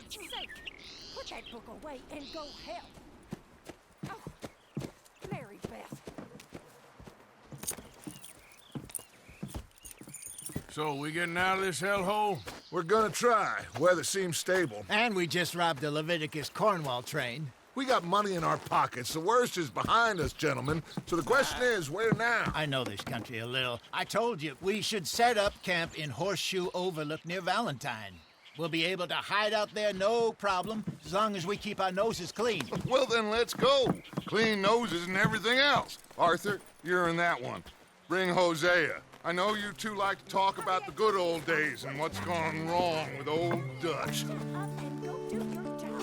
sake! Put that book away and go help! Oh, Mary Beth. So, we getting out of this hellhole? We're gonna try. Weather seems stable. And we just robbed the Leviticus Cornwall train. We got money in our pockets. The worst is behind us, gentlemen. So the question is, where now? I know this country a little. I told you, we should set up camp in Horseshoe Overlook near Valentine. We'll be able to hide out there, no problem, as long as we keep our noses clean. Well, then let's go. Clean noses and everything else. Arthur, you're in that one. Bring Hosea. I know you two like to talk about the good old days and what's gone wrong with old Dutch. Up and go do your job.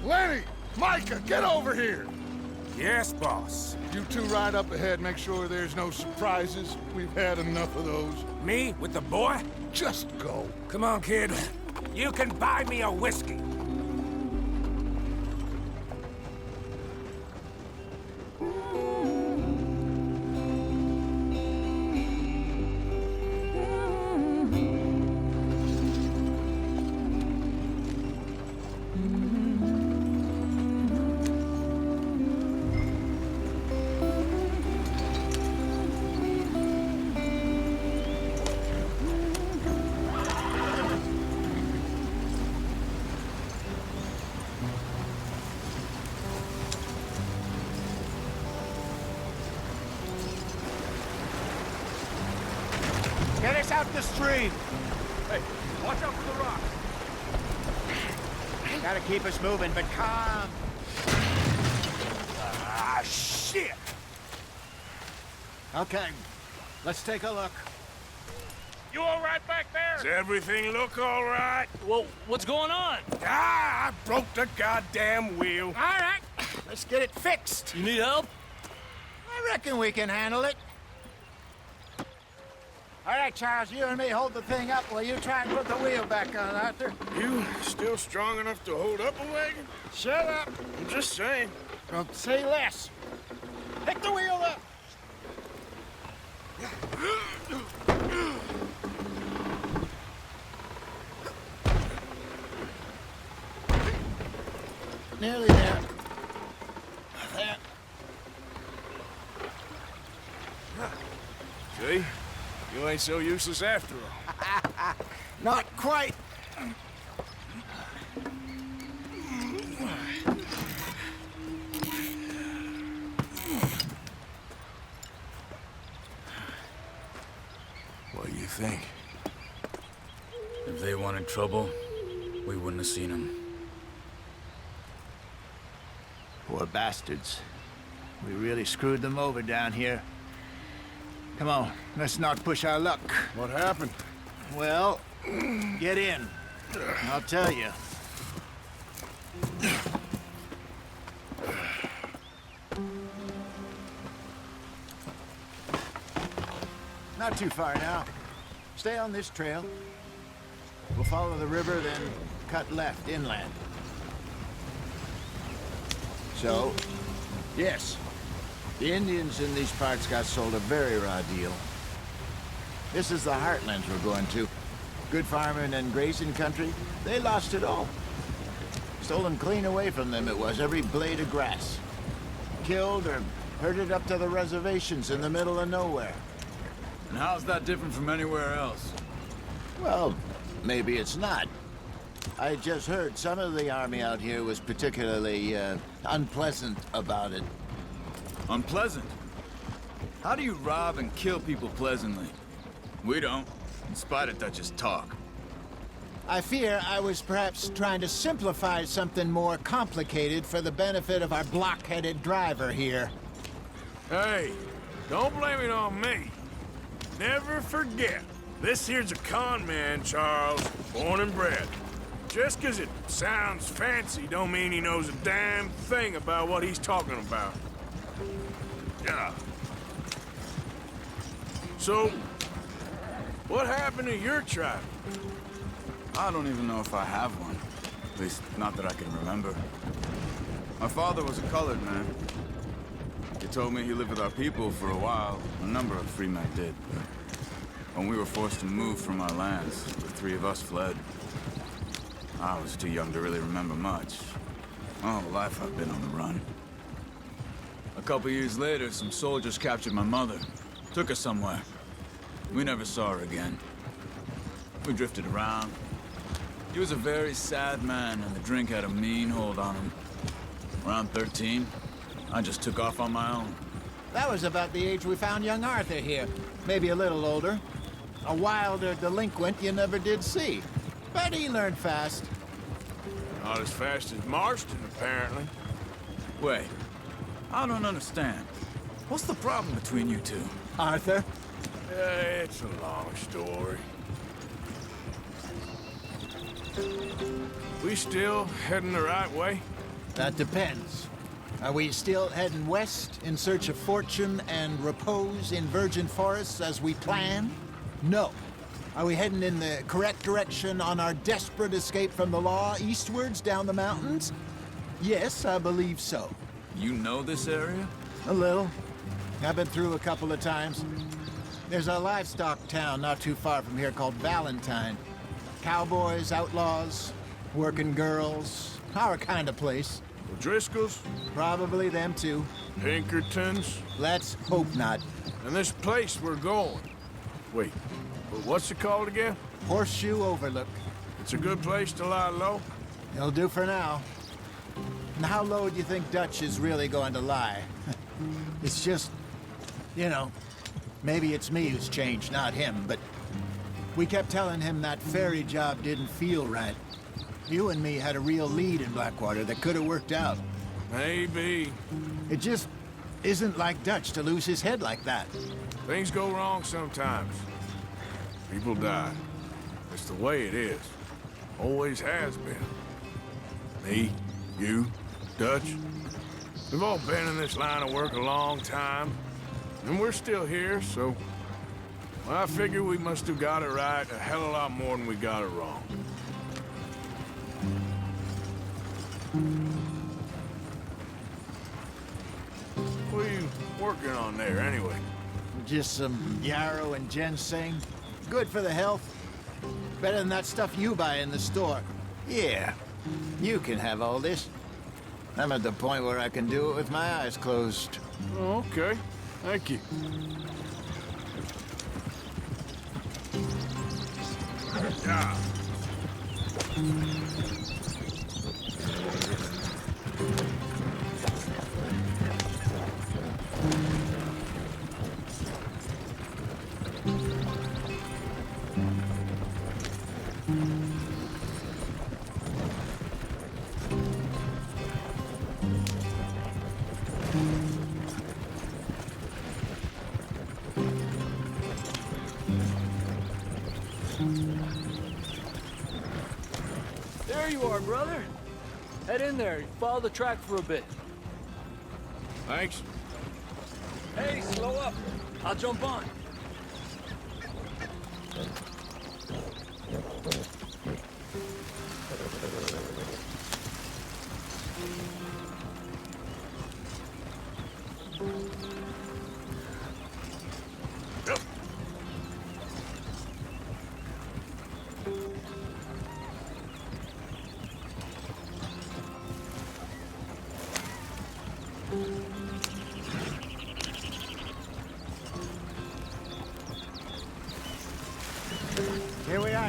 Lenny! Micah, get over here! Yes, boss. You two ride up ahead, make sure there's no surprises. We've had enough of those. Me with the boy? Just go. Come on, kid. You can buy me a whiskey. Get us out the stream. Hey, watch out for the rocks. Gotta keep us moving, but calm. Ah, shit! Okay, let's take a look. You all right back there? Does everything look all right? Well, what's going on? Ah, I broke the goddamn wheel. All right, let's get it fixed. You need help? I reckon we can handle it. All right, Charles, you and me hold the thing up while you try and put the wheel back on, Arthur. You still strong enough to hold up a wagon? Shut up. I'm just saying. Don't say less. Pick the wheel up. Nearly there. There. See? You ain't so useless after all. Not quite. What do you think? If they wanted trouble, we wouldn't have seen them. Poor bastards. We really screwed them over down here. Come on, let's not push our luck. What happened? Well, get in. I'll tell you. Not too far now. Stay on this trail. We'll follow the river, then cut left inland. So, yes, the Indians in these parts got sold a very raw deal. This is the heartlands we're going to. Good farming and grazing country, they lost it all. Stolen clean away from them it was, every blade of grass. Killed or herded up to the reservations in the middle of nowhere. And how's that different from anywhere else? Well, Well, maybe it's not. I just heard some of the army out here was particularly, unpleasant about it. Unpleasant? How do you rob and kill people pleasantly? We don't, in spite of Dutch's talk. I fear I was perhaps trying to simplify something more complicated for the benefit of our block-headed driver here. Hey, don't blame it on me. Never forget, this here's a con man, Charles, born and bred. Just 'cause it sounds fancy don't mean he knows a damn thing about what he's talking about. Yeah. So, what happened to your tribe? I don't even know if I have one. At least, not that I can remember. My father was a colored man. He told me he lived with our people for a while. A number of free men did. But when we were forced to move from our lands, the three of us fled. I was too young to really remember much. My whole life I've been on the run. A couple years later, some soldiers captured my mother. Took her somewhere. We never saw her again. We drifted around. He was a very sad man, and the drink had a mean hold on him. Around 13, I just took off on my own. That was about the age we found young Arthur here. Maybe a little older. A wilder delinquent you never did see. But he learned fast. Not as fast as Marston, apparently. Wait, I don't understand. What's the problem between you two? Arthur? It's a long story. We still heading the right way? That depends. Are we still heading west in search of fortune and repose in virgin forests as we planned? No. Are we heading in the correct direction on our desperate escape from the law eastwards down the mountains? Yes, I believe so. You know this area? A little. I've been through a couple of times. There's a livestock town not too far from here called Valentine. Cowboys, outlaws, working girls, our kind of place. O'Driscolls? Probably them too. Pinkertons? Let's hope not. And this place we're going. Wait, what's it called again? Horseshoe Overlook. It's a good place to lie low? It'll do for now. And how low do you think Dutch is really going to lie? It's just, you know, maybe it's me who's changed, not him, but we kept telling him that ferry job didn't feel right. You and me had a real lead in Blackwater that could have worked out. Maybe. It just isn't like Dutch to lose his head like that. Things go wrong sometimes. People die. It's the way it is. Always has been. Me, you, Dutch. We've all been in this line of work a long time. And we're still here, so... well, I figure we must have got it right a hell of a lot more than we got it wrong. What are you working on there, anyway? Just some yarrow and ginseng. Good for the health. Better than that stuff you buy in the store. Yeah, you can have all this. I'm at the point where I can do it with my eyes closed. Oh, okay. Thank you. Yeah. There you are, brother. Head in there. Follow the track for a bit. Thanks. Hey, slow up. I'll jump on.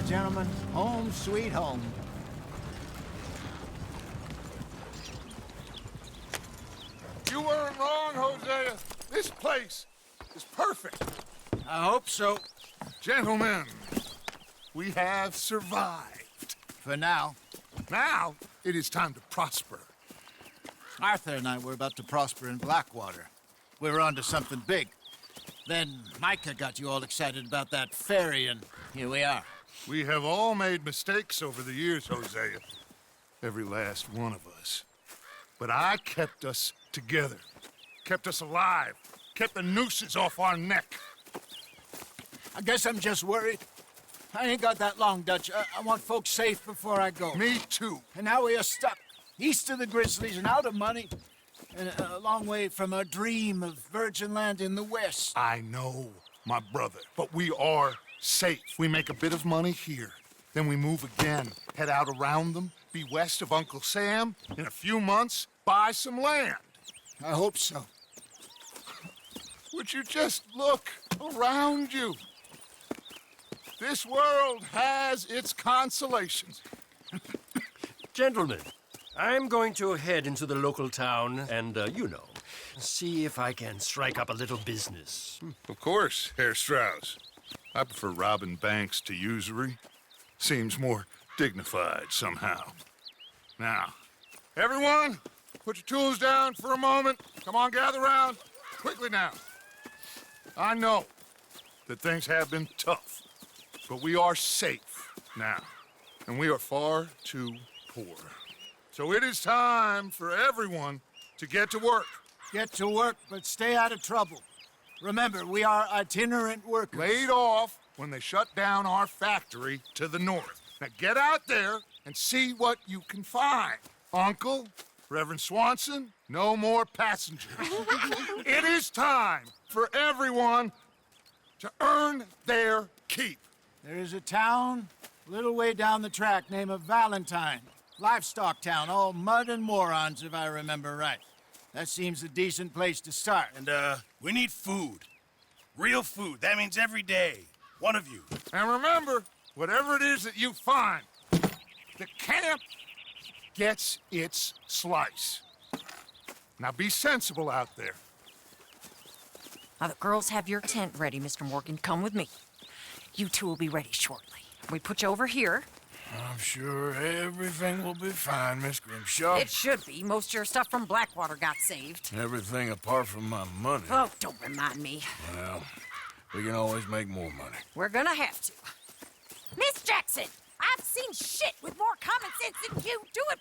are, gentlemen. Home sweet home. You weren't wrong, Hosea. This place is perfect. I hope so. Gentlemen, we have survived. For now. Now, it is time to prosper. Arthur and I were about to prosper in Blackwater. We were onto something big. Then Micah got you all excited about that ferry, and here we are. We have all made mistakes over the years, Hosea. Every last one of us. But I kept us together. Kept us alive. Kept the nooses off our neck. I guess I'm just worried. I ain't got that long, Dutch. I want folks safe before I go. Me too. And now we are stuck, east of the Grizzlies and out of money, and a long way from our dream of virgin land in the west. I know, my brother, but we are safe. We make a bit of money here, then we move again, head out around them, be west of Uncle Sam, in a few months, buy some land. I hope so. Would you just look around you? This world has its consolations. Gentlemen, I'm going to head into the local town and, see if I can strike up a little business. Of course, Herr Strauss. I prefer robbing banks to usury. Seems more dignified somehow. Now, everyone, put your tools down for a moment. Come on, gather round. Quickly now. I know that things have been tough, but we are safe now, and we are far too poor. So it is time for everyone to get to work. Get to work, but stay out of trouble. Remember, we are itinerant workers. Laid off when they shut down our factory to the north. Now get out there and see what you can find. Uncle, Reverend Swanson, no more passengers. It is time for everyone to earn their keep. There is a town a little way down the track named Valentine. Livestock town, all mud and morons, if I remember right. That seems a decent place to start. And, we need food. Real food. That means every day. One of you. And remember, whatever it is that you find, the camp gets its slice. Now be sensible out there. Now, the girls have your tent ready, Mr. Morgan. Come with me. You two will be ready shortly. We put you over here. I'm sure everything will be fine, Miss Grimshaw. It should be. Most of your stuff from Blackwater got saved. Everything apart from my money. Oh, don't remind me. Well, we can always make more money. We're gonna have to. Miss Jackson, I've seen shit with more common sense than you. Do it